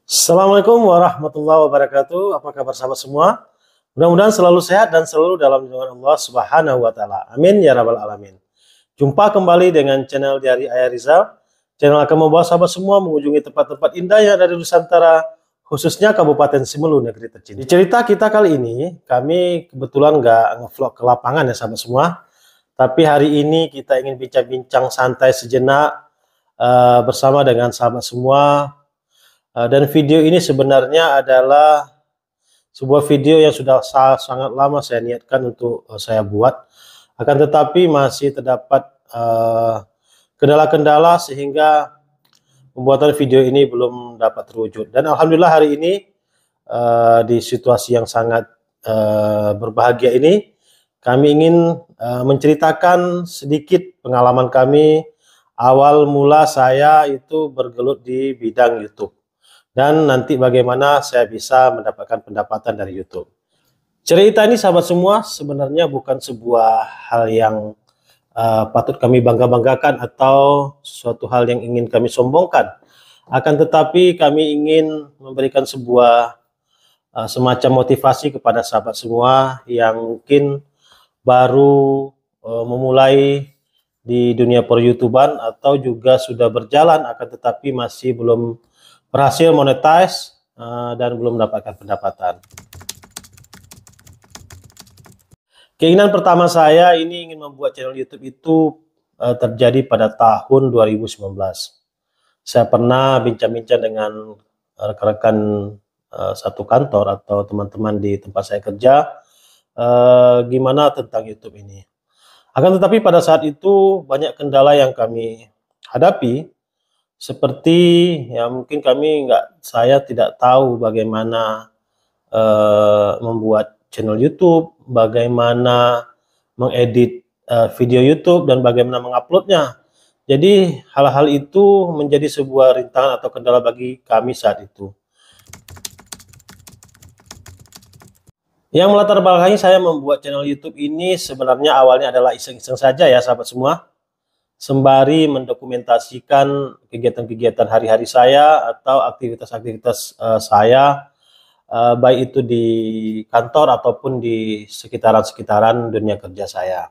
Assalamualaikum warahmatullahi wabarakatuh. Apa kabar sahabat semua? Mudah-mudahan selalu sehat dan selalu dalam lindungan Allah Subhanahu wa taala. Amin ya rabbal alamin. Jumpa kembali dengan channel dari Ayah Rizal. Channel akan membawa sahabat semua mengunjungi tempat-tempat indah yang ada di Nusantara, khususnya Kabupaten Simelu, negeri tercinta. Di cerita kita kali ini, kami kebetulan nggak ngevlog ke lapangan ya sahabat semua. Tapi hari ini kita ingin bincang-bincang santai sejenak bersama dengan sahabat semua. Dan video ini sebenarnya adalah sebuah video yang sudah sangat lama saya niatkan untuk saya buat. Akan tetapi masih terdapat kendala-kendala sehingga pembuatan video ini belum dapat terwujud. Dan alhamdulillah hari ini di situasi yang sangat berbahagia ini, kami ingin menceritakan sedikit pengalaman kami awal mula saya itu bergelut di bidang YouTube. Dan nanti bagaimana saya bisa mendapatkan pendapatan dari YouTube. Cerita ini sahabat semua sebenarnya bukan sebuah hal yang patut kami bangga-banggakan atau suatu hal yang ingin kami sombongkan. Akan tetapi kami ingin memberikan sebuah semacam motivasi kepada sahabat semua yang mungkin baru memulai di dunia per-YouTuban atau juga sudah berjalan akan tetapi masih belum berhasil monetize dan belum mendapatkan pendapatan. Keinginan pertama saya ini ingin membuat channel YouTube itu terjadi pada tahun 2019. Saya pernah bincang-bincang dengan rekan-rekan satu kantor atau teman-teman di tempat saya kerja gimana tentang YouTube ini. Akan tetapi pada saat itu banyak kendala yang kami hadapi. Seperti ya mungkin saya tidak tahu bagaimana membuat channel YouTube, bagaimana mengedit video YouTube dan bagaimana menguploadnya. Jadi hal-hal itu menjadi sebuah rintangan atau kendala bagi kami saat itu. Yang melatar belakangi saya membuat channel YouTube ini sebenarnya awalnya adalah iseng-iseng saja ya sahabat semua. Sembari mendokumentasikan kegiatan-kegiatan hari-hari saya atau aktivitas-aktivitas saya, baik itu di kantor ataupun di sekitaran-sekitaran dunia kerja saya.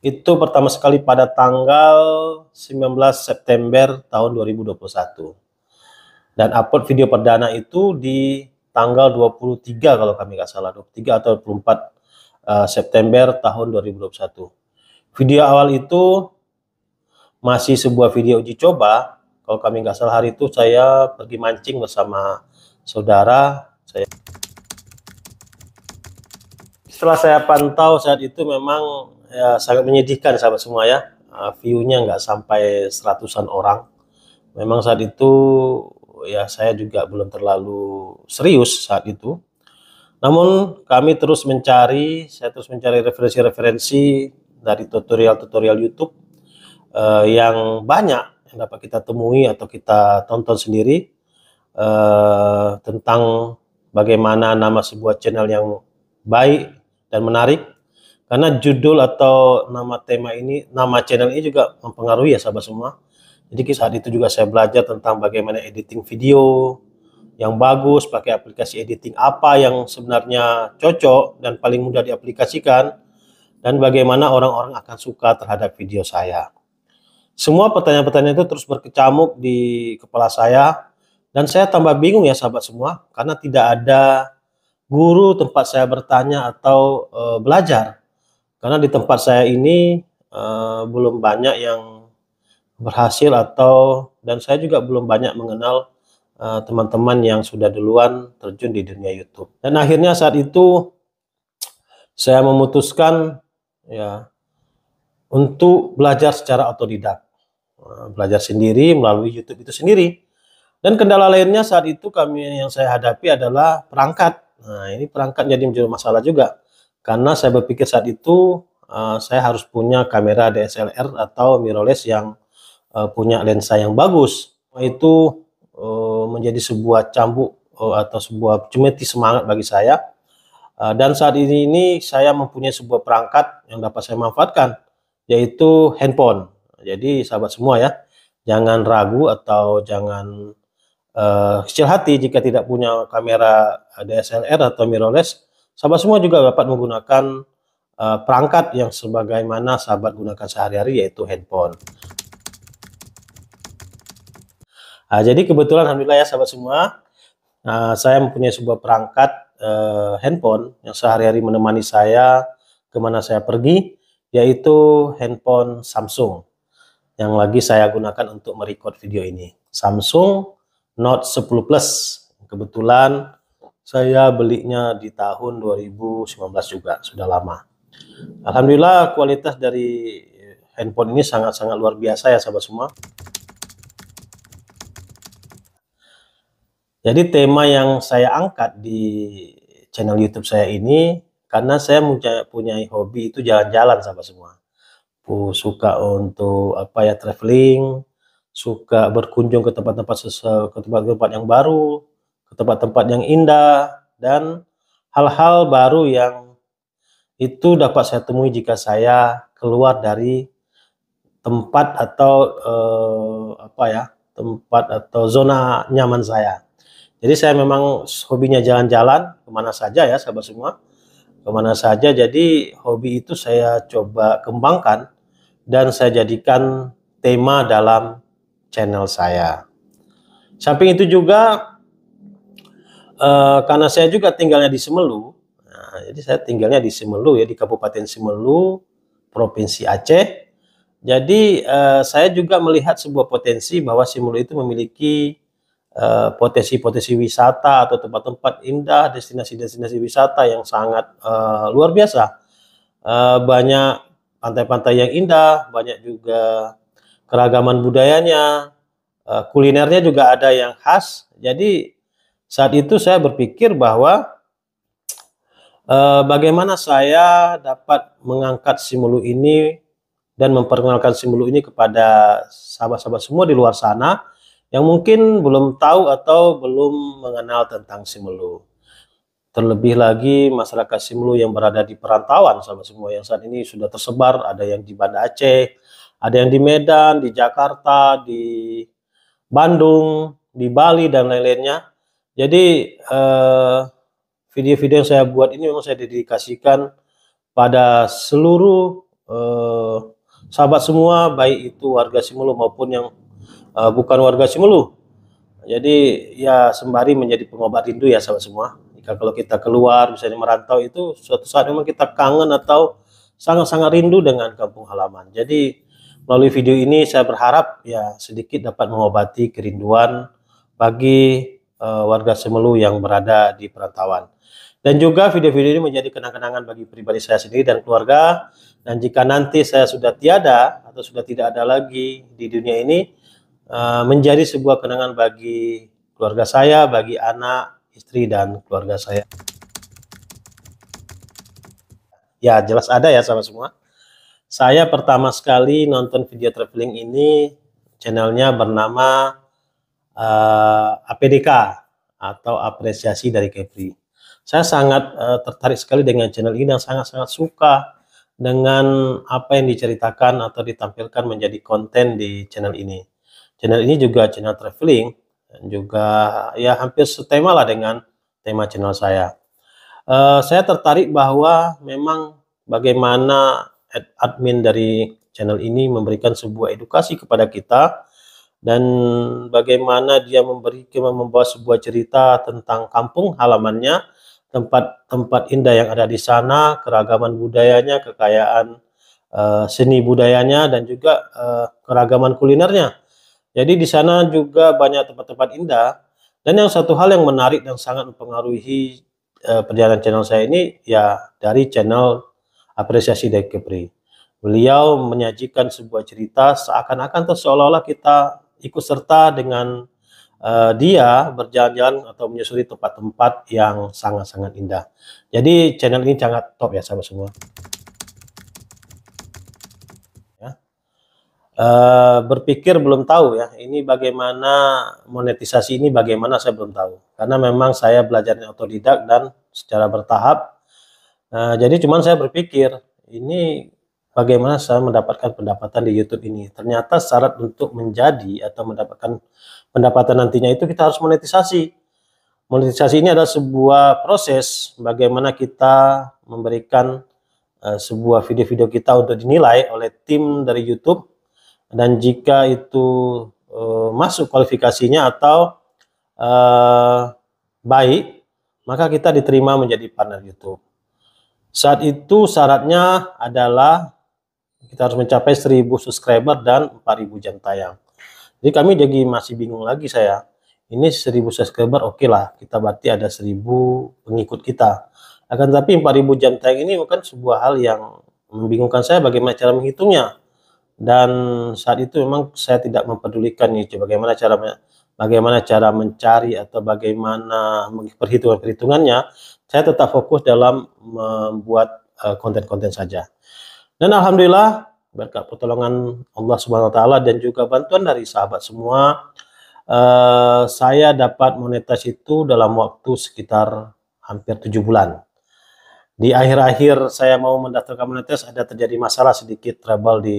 Itu pertama sekali pada tanggal 19 September tahun 2021. Dan upload video perdana itu di tanggal 23 kalau kami nggak salah, 23 atau 24 September tahun 2021. Video awal itu masih sebuah video uji coba. Kalau kami nggak salah hari itu saya pergi mancing bersama saudara saya. Setelah saya pantau saat itu memang ya, sangat menyedihkan sahabat semua ya. View-nya nggak sampai 100-an orang. Memang saat itu ya saya juga belum terlalu serius saat itu. Namun kami terus saya terus mencari referensi-referensi dari tutorial-tutorial YouTube yang banyak yang dapat kita temui atau kita tonton sendiri tentang bagaimana nama sebuah channel yang baik dan menarik. Karena judul atau nama channel ini juga mempengaruhi ya sahabat semua. Jadi saat itu juga saya belajar tentang bagaimana editing video yang bagus, pakai aplikasi editing apa yang sebenarnya cocok dan paling mudah diaplikasikan, dan bagaimana orang-orang akan suka terhadap video saya. Semua pertanyaan-pertanyaan itu terus berkecamuk di kepala saya, dan saya tambah bingung ya sahabat semua, karena tidak ada guru tempat saya bertanya atau belajar. Karena di tempat saya ini belum banyak yang berhasil dan saya juga belum banyak mengenal teman-teman yang sudah duluan terjun di dunia YouTube. Dan akhirnya saat itu saya memutuskan ya untuk belajar secara otodidak, belajar sendiri melalui YouTube itu sendiri. Dan kendala lainnya saat itu yang saya hadapi adalah perangkat. Nah ini perangkat jadi menjadi masalah juga karena saya berpikir saat itu saya harus punya kamera DSLR atau mirrorless yang punya lensa yang bagus. Itu menjadi sebuah cambuk atau sebuah cemeti semangat bagi saya. Dan saat ini saya mempunyai sebuah perangkat yang dapat saya manfaatkan, yaitu handphone. Jadi sahabat semua ya, jangan ragu atau jangan kecil hati jika tidak punya kamera DSLR atau mirrorless. Sahabat semua juga dapat menggunakan perangkat yang sebagaimana sahabat gunakan sehari-hari, yaitu handphone. Jadi kebetulan alhamdulillah ya sahabat semua, saya mempunyai sebuah perangkat handphone yang sehari-hari menemani saya kemana saya pergi, yaitu handphone Samsung yang lagi saya gunakan untuk merecord video ini. Samsung Note 10 Plus. Kebetulan saya belinya di tahun 2019 juga, sudah lama. Alhamdulillah kualitas dari handphone ini sangat-sangat luar biasa ya sahabat semua. Jadi tema yang saya angkat di channel YouTube saya ini, karena saya punya hobi itu jalan-jalan sahabat semua. Suka untuk traveling, suka berkunjung ke tempat-tempat yang baru, ke tempat-tempat yang indah, dan hal-hal baru yang itu dapat saya temui jika saya keluar dari tempat atau tempat atau zona nyaman saya. Jadi saya memang hobinya jalan-jalan kemana saja ya sahabat semua, kemana saja. Jadi hobi itu saya coba kembangkan dan saya jadikan tema dalam channel saya. Samping itu juga karena saya juga tinggalnya di Semelu, jadi saya tinggalnya di Semelu ya, di Kabupaten Semelu, Provinsi Aceh. Jadi saya juga melihat sebuah potensi bahwa Semelu itu memiliki potensi-potensi wisata atau tempat-tempat indah, destinasi-destinasi wisata yang sangat luar biasa. Banyak pantai-pantai yang indah, banyak juga keragaman budayanya, kulinernya juga ada yang khas. Jadi saat itu saya berpikir bahwa bagaimana saya dapat mengangkat Semelu ini dan memperkenalkan Semelu ini kepada sahabat-sahabat semua di luar sana yang mungkin belum tahu atau belum mengenal tentang Semelu. Terlebih lagi masyarakat Semelu yang berada di perantauan sahabat semua, yang saat ini sudah tersebar, ada yang di Banda Aceh, ada yang di Medan, di Jakarta, di Bandung, di Bali, dan lain-lainnya. Jadi video-video yang saya buat ini memang saya dedikasikan pada seluruh sahabat semua, baik itu warga Semelu maupun yang bukan warga Semelu. Jadi ya sembari menjadi pengobat rindu ya sahabat semua. Jika kalau kita keluar misalnya merantau itu suatu saat memang kita kangen atau sangat-sangat rindu dengan kampung halaman. Jadi melalui video ini saya berharap ya sedikit dapat mengobati kerinduan bagi warga Semelu yang berada di perantauan. Dan juga video-video ini menjadi kenang-kenangan bagi pribadi saya sendiri dan keluarga. Dan jika nanti saya sudah tiada atau sudah tidak ada lagi di dunia ini, menjadi sebuah kenangan bagi keluarga saya, bagi anak, istri, dan keluarga saya. Ya jelas ada ya sahabat semua. Saya pertama sekali nonton video traveling ini, channelnya bernama APDK atau Apresiasi dari Kepri. Saya sangat tertarik sekali dengan channel ini dan sangat-sangat suka dengan apa yang diceritakan atau ditampilkan menjadi konten di channel ini. Channel ini juga channel traveling, dan juga ya hampir setema lah dengan tema channel saya. Saya tertarik bahwa memang bagaimana admin dari channel ini memberikan sebuah edukasi kepada kita, dan bagaimana dia membawa sebuah cerita tentang kampung halamannya, tempat-tempat indah yang ada di sana, keragaman budayanya, kekayaan seni budayanya, dan juga keragaman kulinernya. Jadi di sana juga banyak tempat-tempat indah. Dan yang satu hal yang menarik dan sangat mempengaruhi perjalanan channel saya ini ya dari channel Apresiasi dari Kepri. Beliau menyajikan sebuah cerita seakan-akan seolah-olah kita ikut serta dengan dia berjalan-jalan atau menyusuri tempat-tempat yang sangat-sangat indah. Jadi channel ini sangat top ya sahabat semua. Ya. Berpikir belum tahu ya ini bagaimana monetisasi ini, bagaimana saya belum tahu. Karena memang saya belajarnya otodidak dan secara bertahap. Jadi cuman saya berpikir ini bagaimana saya mendapatkan pendapatan di YouTube ini. Ternyata syarat untuk menjadi atau mendapatkan pendapatan nantinya itu kita harus monetisasi. Monetisasi ini adalah sebuah proses bagaimana kita memberikan sebuah video-video kita untuk dinilai oleh tim dari YouTube, dan jika itu masuk kualifikasinya atau baik, maka kita diterima menjadi partner YouTube. Saat itu syaratnya adalah kita harus mencapai 1000 subscriber dan 4000 jam tayang. Jadi kami masih bingung lagi saya. Ini 1000 subscriber oke lah, kita berarti ada 1000 pengikut kita. Akan tetapi 4000 jam tayang ini bukan sebuah hal yang membingungkan saya bagaimana cara menghitungnya. Dan saat itu memang saya tidak mempedulikan itu bagaimana cara mencari atau bagaimana perhitungannya. Saya tetap fokus dalam membuat konten-konten saja. Dan alhamdulillah berkat pertolongan Allah Subhanahu wa taala dan juga bantuan dari sahabat semua, saya dapat monetas itu dalam waktu sekitar hampir 7 bulan. Di akhir-akhir saya mau mendaftarkan monetas, ada terjadi masalah sedikit trouble di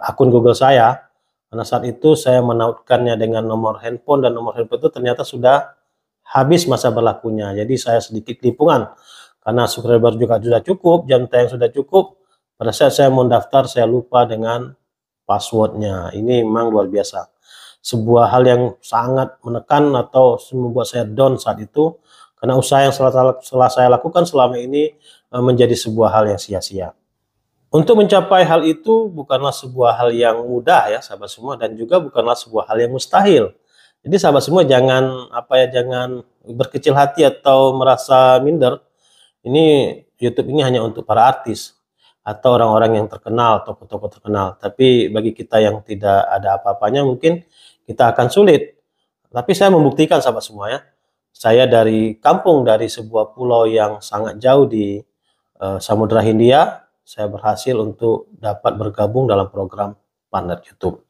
akun Google saya. Karena saat itu saya menautkannya dengan nomor handphone, dan nomor handphone itu ternyata sudah habis masa berlakunya. Jadi saya sedikit kelimpungan karena subscriber juga sudah cukup, jam tayang sudah cukup. Pada saat saya mau daftar, saya lupa dengan passwordnya. Ini memang luar biasa. Sebuah hal yang sangat menekan atau membuat saya down saat itu, karena usaha yang setelah saya lakukan selama ini menjadi sebuah hal yang sia-sia. Untuk mencapai hal itu bukanlah sebuah hal yang mudah ya sahabat semua, dan juga bukanlah sebuah hal yang mustahil. Jadi sahabat semua jangan jangan berkecil hati atau merasa minder. Ini YouTube ini hanya untuk para artis atau orang-orang yang terkenal, tokoh-tokoh terkenal. Tapi bagi kita yang tidak ada apa-apanya mungkin kita akan sulit. Tapi saya membuktikan sahabat semua ya. Saya dari kampung, dari sebuah pulau yang sangat jauh di Samudra Hindia, saya berhasil untuk dapat bergabung dalam program partner YouTube.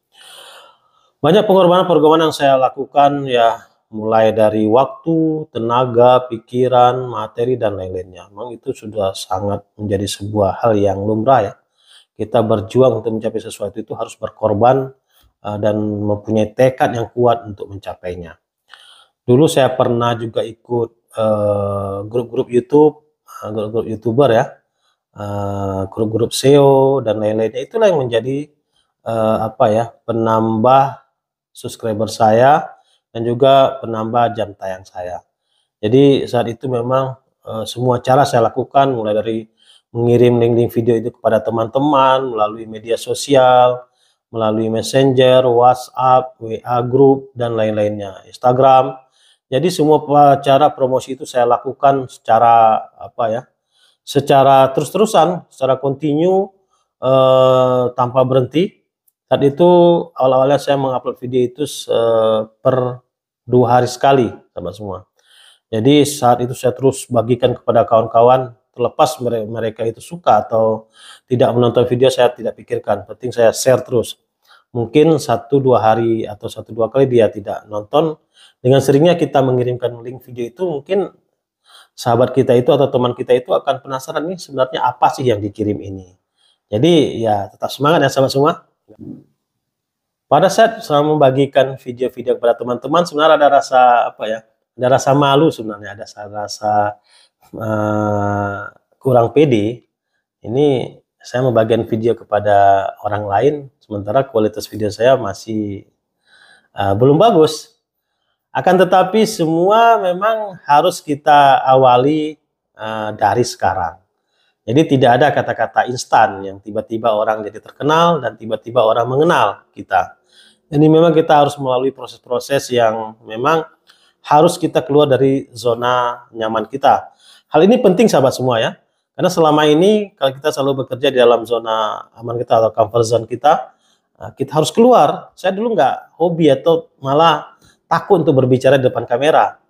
Banyak pengorbanan yang saya lakukan ya, mulai dari waktu, tenaga, pikiran, materi, dan lain-lainnya. Memang itu sudah sangat menjadi sebuah hal yang lumrah ya. Kita berjuang untuk mencapai sesuatu itu harus berkorban dan mempunyai tekad yang kuat untuk mencapainya. Dulu saya pernah juga ikut grup-grup YouTube, grup-grup YouTuber ya, grup-grup SEO dan lain-lainnya. Itulah yang menjadi penambah subscriber saya dan juga penambah jam tayang saya. Jadi saat itu memang semua cara saya lakukan, mulai dari mengirim link-link video itu kepada teman-teman melalui media sosial, melalui Messenger, WhatsApp, WA group, dan lain-lainnya, Instagram. Jadi semua cara promosi itu saya lakukan secara secara terus-terusan, secara kontinu, tanpa berhenti. Saat itu awal-awalnya saya mengupload video itu per 2 hari sekali, sahabat semua. Jadi saat itu saya terus bagikan kepada kawan-kawan, terlepas mereka itu suka atau tidak menonton video, saya tidak pikirkan. Penting saya share terus. Mungkin 1-2 hari atau 1-2 kali dia tidak nonton. Dengan seringnya kita mengirimkan link video itu, mungkin sahabat kita itu atau teman kita itu akan penasaran nih sebenarnya apa sih yang dikirim ini. Jadi ya tetap semangat ya sahabat semua. Pada saat saya membagikan video-video kepada teman-teman, sebenarnya ada rasa ada rasa malu sebenarnya, ada rasa kurang pede. Ini saya membagikan video kepada orang lain, sementara kualitas video saya masih belum bagus. Akan tetapi semua memang harus kita awali dari sekarang. Jadi tidak ada kata-kata instan yang tiba-tiba orang jadi terkenal dan tiba-tiba orang mengenal kita. Jadi memang kita harus melalui proses-proses yang memang harus kita keluar dari zona nyaman kita. Hal ini penting sahabat semua ya. Karena selama ini kalau kita selalu bekerja di dalam zona aman kita atau comfort zone kita, kita harus keluar. Saya dulu nggak hobi atau malah takut untuk berbicara di depan kamera.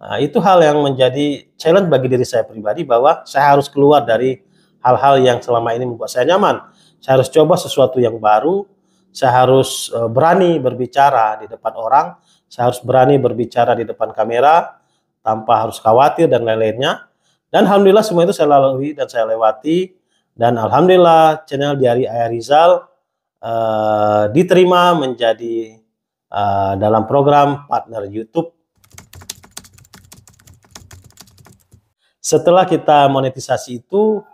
Nah, itu hal yang menjadi challenge bagi diri saya pribadi, bahwa saya harus keluar dari hal-hal yang selama ini membuat saya nyaman. Saya harus coba sesuatu yang baru, saya harus berani berbicara di depan orang, saya harus berani berbicara di depan kamera, tanpa harus khawatir dan lain-lainnya. Dan alhamdulillah semua itu saya lalui dan saya lewati. Dan alhamdulillah channel Diari Ayah Rizal diterima menjadi dalam program partner YouTube. Setelah kita monetisasi itu,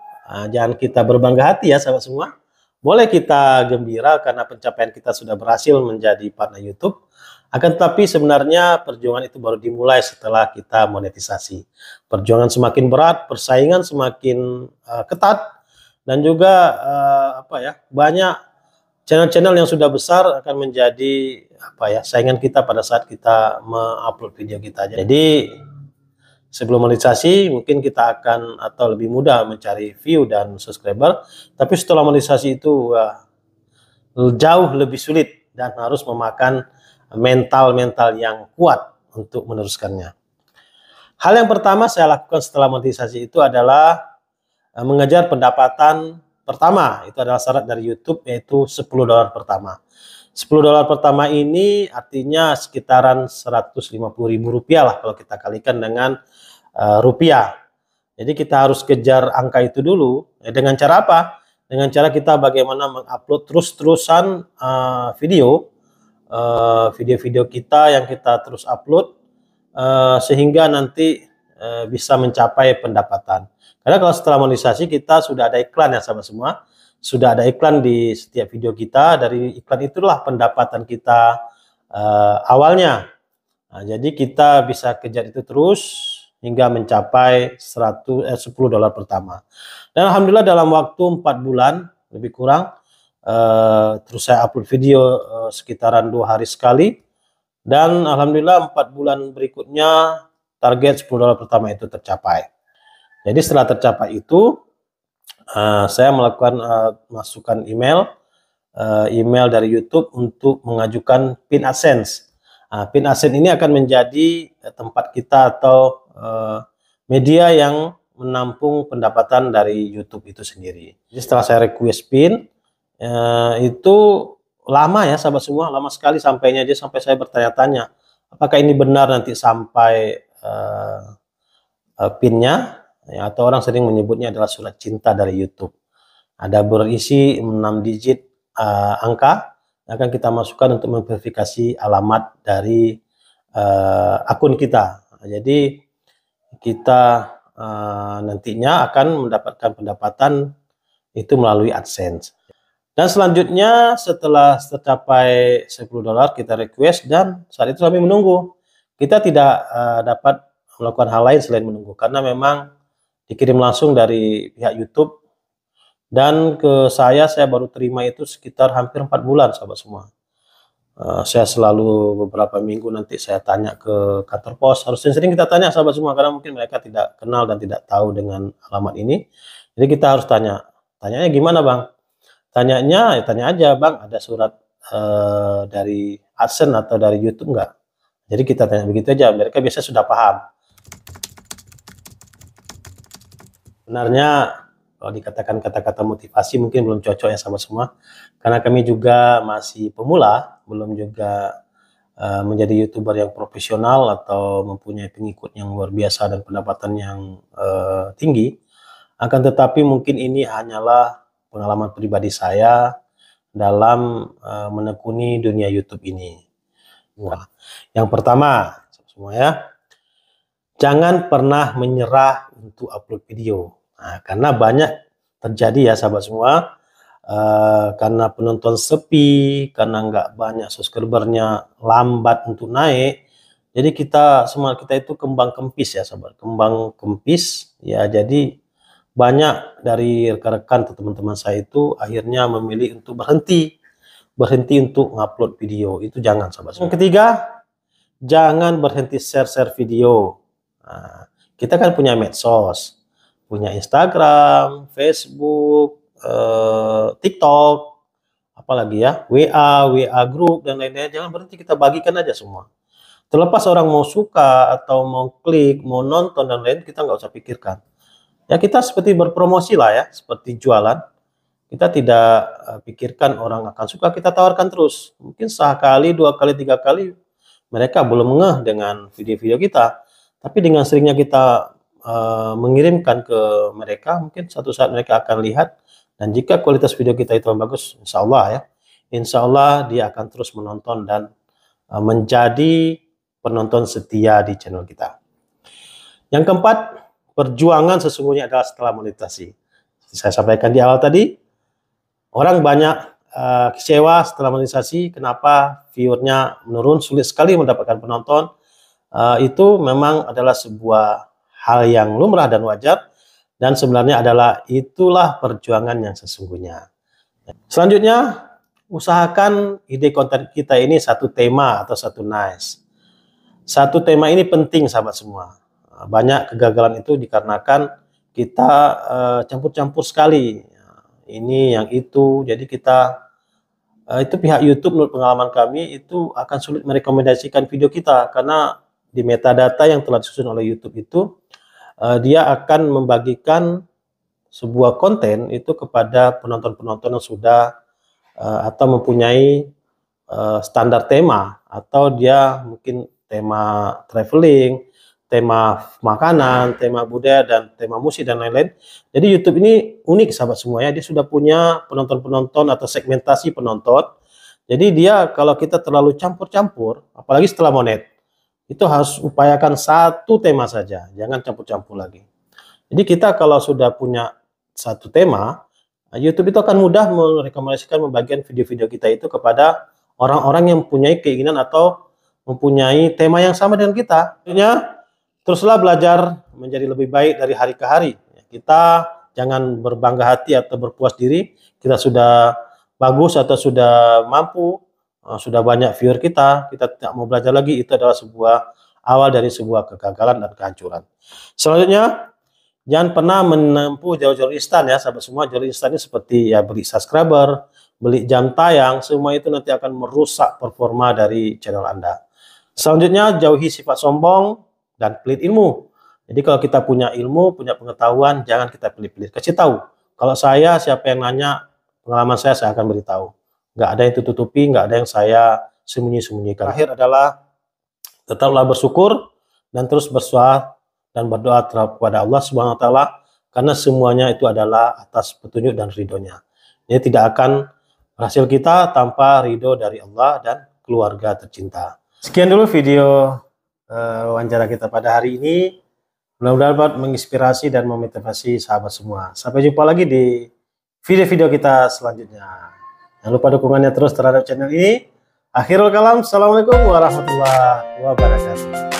jangan kita berbangga hati ya sahabat semua. Boleh kita gembira karena pencapaian kita sudah berhasil menjadi partner YouTube. Akan tetapi sebenarnya perjuangan itu baru dimulai setelah kita monetisasi. Perjuangan semakin berat, persaingan semakin ketat, dan juga banyak channel-channel yang sudah besar akan menjadi saingan kita pada saat kita mengupload video kita. Jadi sebelum monetisasi mungkin kita akan atau lebih mudah mencari view dan subscriber, tapi setelah monetisasi itu jauh lebih sulit dan harus memakan mental yang kuat untuk meneruskannya. Hal yang pertama saya lakukan setelah monetisasi itu adalah mengejar pendapatan pertama. Itu adalah syarat dari YouTube, yaitu $10 pertama. $10 pertama ini artinya sekitaran Rp150.000 lah kalau kita kalikan dengan rupiah. Jadi kita harus kejar angka itu dulu. Dengan cara apa? Dengan cara kita bagaimana mengupload terus-terusan video-video kita yang kita terus upload sehingga nanti bisa mencapai pendapatan. Karena kalau setelah monetisasi kita sudah ada iklan ya sahabat semua, sudah ada iklan di setiap video kita. Dari iklan itulah pendapatan kita awalnya. Nah, jadi kita bisa kejar itu terus hingga mencapai $10 pertama. Dan alhamdulillah dalam waktu 4 bulan lebih kurang, terus saya upload video sekitaran 2 hari sekali, dan alhamdulillah 4 bulan berikutnya target $10 pertama itu tercapai. Jadi setelah tercapai itu saya melakukan masukkan email dari YouTube untuk mengajukan PIN AdSense. PIN AdSense ini akan menjadi tempat kita atau media yang menampung pendapatan dari YouTube itu sendiri. Jadi setelah saya request PIN itu lama ya sahabat semua, lama sekali sampainya, aja sampai saya bertanya-tanya apakah ini benar nanti sampai PIN-nya. Ya, atau orang sering menyebutnya adalah surat cinta dari YouTube. Ada berisi 6 digit angka yang akan kita masukkan untuk memverifikasi alamat dari akun kita. Jadi kita nantinya akan mendapatkan pendapatan itu melalui AdSense. Dan selanjutnya setelah tercapai $10 kita request, dan saat itu kami menunggu. Kita tidak dapat melakukan hal lain selain menunggu, karena memang dikirim langsung dari pihak YouTube, dan ke saya baru terima itu sekitar hampir 4 bulan sahabat semua. Saya selalu beberapa minggu nanti saya tanya ke kantor pos, harus sering kita tanya sahabat semua, karena mungkin mereka tidak kenal dan tidak tahu dengan alamat ini. Jadi kita harus tanyanya gimana bang? Tanyanya ya tanya aja, bang ada surat dari AdSense atau dari YouTube enggak? Jadi kita tanya begitu aja, mereka biasanya sudah paham. Sebenarnya kalau dikatakan kata-kata motivasi mungkin belum cocok ya sama semua, karena kami juga masih pemula, belum juga menjadi YouTuber yang profesional atau mempunyai pengikut yang luar biasa dan pendapatan yang tinggi. Akan tetapi mungkin ini hanyalah pengalaman pribadi saya dalam menekuni dunia YouTube ini. Nah, yang pertama semua ya, jangan pernah menyerah untuk upload video. Nah, karena banyak terjadi ya sahabat semua, karena penonton sepi, karena nggak banyak subscribernya lambat untuk naik, jadi semangat kita itu kembang kempis ya sahabat, kembang kempis ya. Jadi banyak dari rekan-rekan atau teman-teman saya itu akhirnya memilih untuk berhenti untuk ngupload video. Itu jangan sahabat. Yang ketiga, jangan berhenti share video. Nah, kita kan punya medsos, punya Instagram, Facebook, TikTok, apalagi ya, WA group dan lain-lain. Jangan berhenti, kita bagikan aja semua. Terlepas orang mau suka atau mau klik, mau nonton dan lain, kita nggak usah pikirkan. Ya kita seperti berpromosi lah ya, seperti jualan. Kita tidak pikirkan orang akan suka, kita tawarkan terus. Mungkin sekali, 2 kali, 3 kali mereka belum ngeh dengan video-video kita. Tapi dengan seringnya kita mengirimkan ke mereka, mungkin suatu saat mereka akan lihat Dan jika kualitas video kita itu bagus, insya Allah dia akan terus menonton dan menjadi penonton setia di channel kita. Yang keempat, perjuangan sesungguhnya adalah setelah monetisasi. Saya sampaikan di awal tadi, orang banyak kecewa setelah monetisasi, kenapa viewernya menurun, sulit sekali mendapatkan penonton. Itu memang adalah sebuah hal yang lumrah dan wajar, dan sebenarnya adalah itulah perjuangan yang sesungguhnya. Selanjutnya, usahakan ide konten kita ini satu tema atau satu niche. Satu tema ini penting sahabat semua. Banyak kegagalan itu dikarenakan kita campur-campur sekali. Ini yang itu, jadi kita itu pihak YouTube menurut pengalaman kami itu akan sulit merekomendasikan video kita karena di metadata yang telah disusun oleh YouTube itu dia akan membagikan sebuah konten itu kepada penonton-penonton yang sudah atau mempunyai standar tema, atau dia mungkin tema traveling, tema makanan, tema budaya, dan tema musik, dan lain-lain. Jadi YouTube ini unik sahabat semua ya, dia sudah punya penonton-penonton atau segmentasi penonton. Jadi dia kalau kita terlalu campur-campur, apalagi setelah monet, itu harus upayakan satu tema saja, jangan campur-campur lagi. Jadi kita kalau sudah punya satu tema, YouTube itu akan mudah merekomendasikan membagikan video-video kita itu kepada orang-orang yang mempunyai keinginan atau mempunyai tema yang sama dengan kita. Artinya, teruslah belajar menjadi lebih baik dari hari ke hari. Kita jangan berbangga hati atau berpuas diri, kita sudah bagus atau sudah mampu, sudah banyak viewer kita tidak mau belajar lagi, itu adalah sebuah awal dari sebuah kegagalan dan kehancuran. Selanjutnya, jangan pernah menempuh jalur instan ya sahabat semua. Jalur instan ini seperti ya beli subscriber, beli jam tayang, semua itu nanti akan merusak performa dari channel Anda. Selanjutnya, jauhi sifat sombong dan pelit ilmu. Jadi kalau kita punya ilmu, punya pengetahuan, jangan kita pilih-pilih. Kasih tahu, kalau saya, siapa yang nanya, pengalaman saya akan beritahu. Nggak ada yang tutupi, nggak ada yang saya sembunyi-sembunyikan. Akhir adalah tetaplah bersyukur dan terus bersuah dan berdoa kepada Allah Subhanahu wa taala, karena semuanya itu adalah atas petunjuk dan ridhonya. Ini tidak akan berhasil kita tanpa ridho dari Allah dan keluarga tercinta. Sekian dulu video wawancara kita pada hari ini. Mudah-mudahan dapat menginspirasi dan memotivasi sahabat semua. Sampai jumpa lagi di video-video kita selanjutnya. Jangan lupa dukungannya terus terhadap channel ini. Akhirul kalam, assalamualaikum warahmatullahi wabarakatuh.